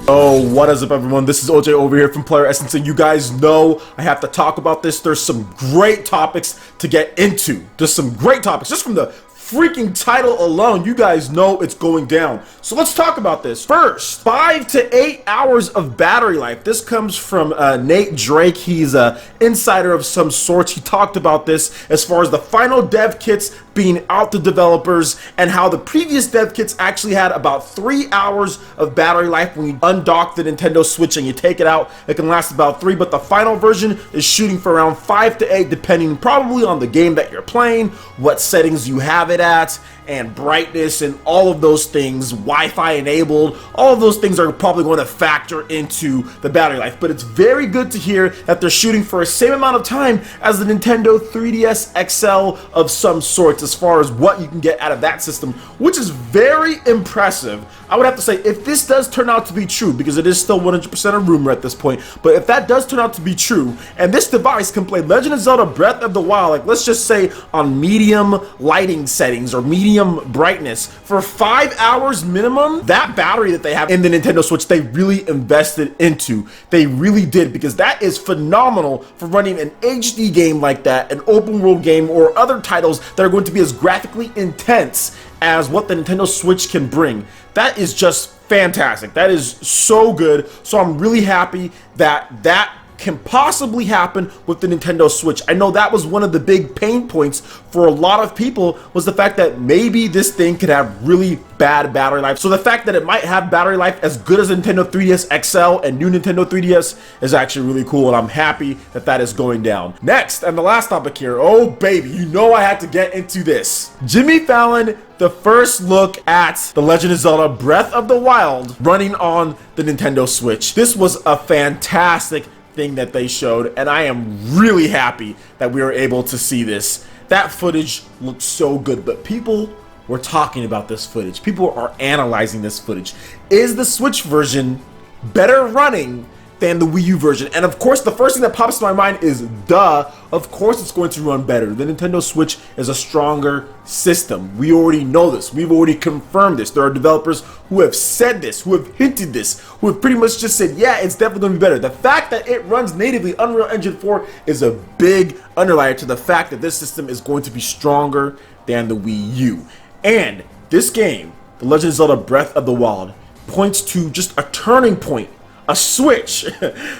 Oh, what is up, everyone? This is OJ over here from PlayerEssence, and you guys know I have to talk about this. There's some great topics to get into. There's some great topics just from the freaking title alone. You guys know it's going down. So let's talk about this. First, 5 to 8 hours of battery life. This comes from Nate Drake. He's an insider of some sorts. He talked about this as far as the final dev kits being out to developers and how the previous dev kits actually had about 3 hours of battery life. When you undock the Nintendo Switch and you take it out, it can last about 3, but the final version is shooting for around 5 to 8, depending probably on the game that you're playing, what settings you have it at, and brightness and all of those things, Wi-Fi enabled. All of those things are probably going to factor into the battery life, but it's very good to hear that they're shooting for the same amount of time as the Nintendo 3DS XL of some sorts as far as what you can get out of that system, which is very impressive. I would have to say, if this does turn out to be true, because it is still 100% a rumor at this point, but if that does turn out to be true, and this device can play Legend of Zelda Breath of the Wild, like let's just say on medium lighting settings or medium brightness for 5 hours minimum, that battery that they have in the Nintendo Switch, they really invested into. They really did, because that is phenomenal for running an HD game like that, an open world game, or other titles that are going to be as graphically intense as what the Nintendo Switch can bring. That is just fantastic. That is so good. So I'm really happy that that can possibly happen with the Nintendo Switch. I know that was one of the big pain points for a lot of people, was the fact that maybe this thing could have really bad battery life. So the fact that it might have battery life as good as Nintendo 3DS XL and new Nintendo 3DS is actually really cool, and I'm happy that that is going down. Next, and the last topic here, oh baby, you know I had to get into this. Jimmy Fallon, the first look at The Legend of Zelda Breath of the Wild running on the Nintendo Switch. This was a fantastic thing that they showed, and I am really happy that we were able to see this. That footage looked so good, but people were talking about this footage. People are analyzing this footage. Is the Switch version better running than the Wii U version? And of course, the first thing that pops to my mind is, duh, of course it's going to run better. The Nintendo Switch is a stronger system. We already know this. We've already confirmed this. There are developers who have said this, who have hinted this, who have pretty much just said, yeah, it's definitely going to be better. The fact that it runs natively Unreal Engine 4 is a big underlier to the fact that this system is going to be stronger than the Wii U. And this game, The Legend of Zelda Breath of the Wild, points to just a turning point, a switch,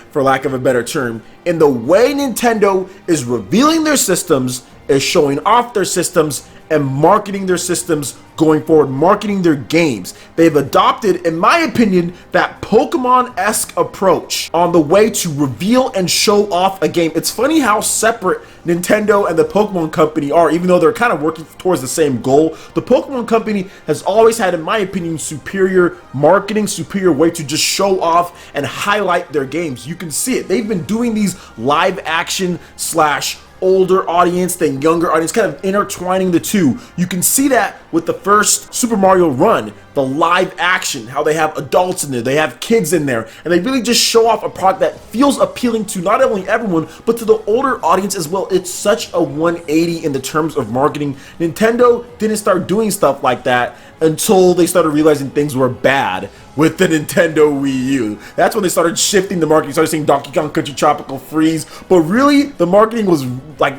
for lack of a better term, in the way Nintendo is revealing their systems, is showing off their systems, and marketing their systems going forward, marketing their games. They've adopted, in my opinion, that Pokemon-esque approach on the way to reveal and show off a game. It's funny how separate Nintendo and the Pokemon Company are, even though they're kind of working towards the same goal. The Pokemon Company has always had, in my opinion, superior marketing, superior way to just show off and highlight their games. You can see it. They've been doing these live action slash older audience than younger audience, kind of intertwining the two. You can see that with the first Super Mario Run, the live action, how they have adults in there, they have kids in there, and they really just show off a product that feels appealing to not only everyone, but to the older audience as well. It's such a 180 in the terms of marketing. Nintendo didn't start doing stuff like that until they started realizing things were bad with the Nintendo Wii U. That's when they started shifting the marketing. You started seeing Donkey Kong Country Tropical Freeze, but really the marketing was like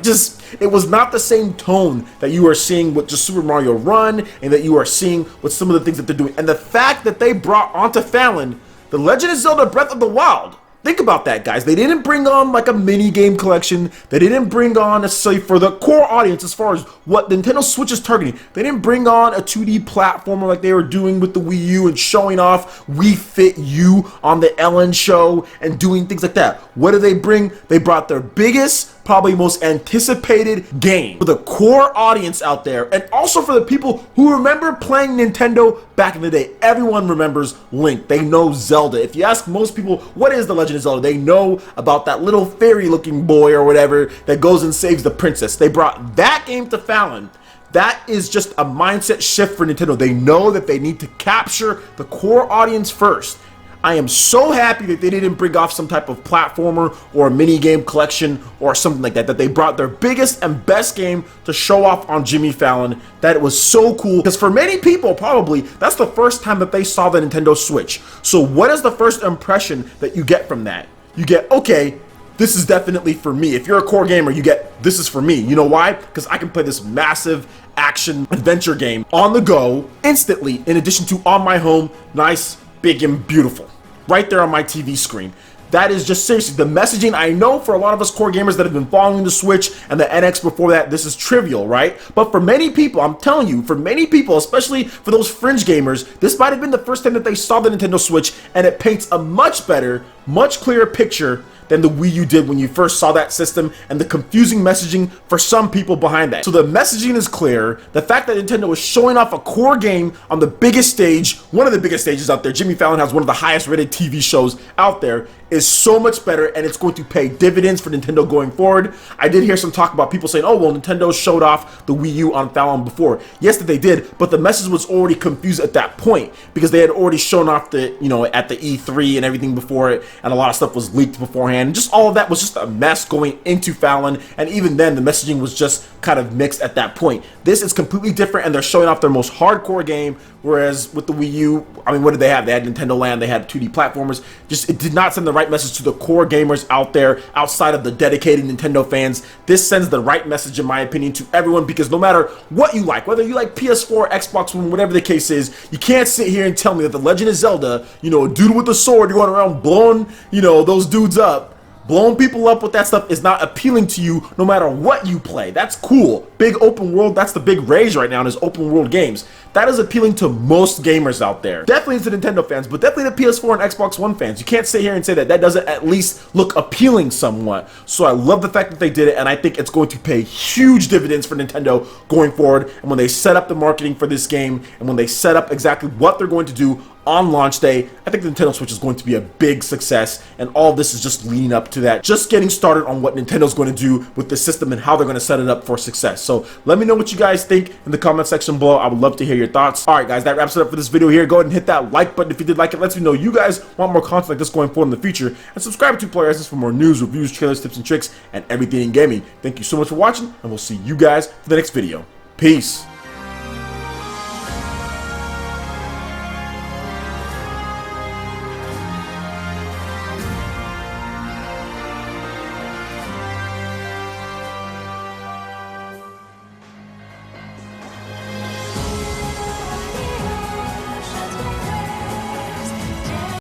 it was not the same tone that you are seeing with just Super Mario Run and that you are seeing with some of the things that they're doing. And the fact that they brought onto Fallon The Legend of Zelda Breath of the Wild, think about that, guys. They didn't bring on like a mini game collection. They didn't bring on necessarily for the core audience as far as what Nintendo Switch is targeting. They didn't bring on a 2D platformer like they were doing with the Wii U and showing off Wii Fit U on the Ellen show and doing things like that. What did they bring? They brought their biggest, probably most anticipated game for the core audience out there, and also for the people who remember playing Nintendo back in the day. Everyone remembers Link. They know Zelda. If you ask most people, what is The Legend of Zelda? They know about that little fairy looking boy or whatever that goes and saves the princess. They brought that game to Fallon. That is just a mindset shift for Nintendo. They know that they need to capture the core audience first. I am so happy that they didn't bring off some type of platformer or a mini game collection or something like that, that they brought their biggest and best game to show off on Jimmy Fallon. That it was so cool, because for many people, probably, that's the first time that they saw the Nintendo Switch. So what is the first impression that you get from that? You get, okay, this is definitely for me. If you're a core gamer, you get, this is for me. You know why? Because I can play this massive action adventure game on the go instantly, in addition to on my home, nice, big, and beautiful, right there on my TV screen. That is just seriously the messaging. I know for a lot of us core gamers that have been following the Switch and the NX before that, this is trivial, right? But for many people, I'm telling you, for many people, especially for those fringe gamers, this might have been the first time that they saw the Nintendo Switch, and it paints a much better, much clearer picture than the Wii U did when you first saw that system, and the confusing messaging for some people behind that. So the messaging is clear. The fact that Nintendo is showing off a core game on the biggest stage, one of the biggest stages out there, Jimmy Fallon has one of the highest rated TV shows out there, is so much better, and it's going to pay dividends for Nintendo going forward. I did hear some talk about people saying, oh, well, Nintendo showed off the Wii U on Fallon before. Yes, that they did, but the message was already confused at that point, because they had already shown off the, you know, at the E3 and everything before it, and a lot of stuff was leaked beforehand. And just all of that was just a mess going into Fallon, and even then, the messaging was just kind of mixed at that point. This is completely different, and they're showing off their most hardcore game, whereas with the Wii U, I mean, what did they have? They had Nintendo Land, they had 2D platformers. Just, it did not send the right message to the core gamers out there, outside of the dedicated Nintendo fans. This sends the right message, in my opinion, to everyone, because no matter what you like, whether you like PS4, Xbox One, whatever the case is, you can't sit here and tell me that the Legend of Zelda, you know, a dude with a sword going around blowing, you know, those dudes up, blowing people up with that stuff is not appealing to you no matter what you play. That's cool. Big open world, that's the big rage right now, is open world games. That is appealing to most gamers out there. Definitely to Nintendo fans, but definitely the PS4 and Xbox One fans. You can't sit here and say that that doesn't at least look appealing somewhat. So I love the fact that they did it, and I think it's going to pay huge dividends for Nintendo going forward. And when they set up the marketing for this game, and when they set up exactly what they're going to do on launch day, I think the Nintendo Switch is going to be a big success, and all this is just leading up to that. Just getting started on what Nintendo's going to do with the system and how they're going to set it up for success. So let me know what you guys think in the comment section below. I would love to hear your thoughts. Alright guys, that wraps it up for this video here. Go ahead and hit that like button if you did like it. Lets me know you guys want more content like this going forward in the future. And subscribe to PlayerEssence for more news, reviews, trailers, tips, and tricks, and everything in gaming. Thank you so much for watching, and we'll see you guys for the next video. Peace.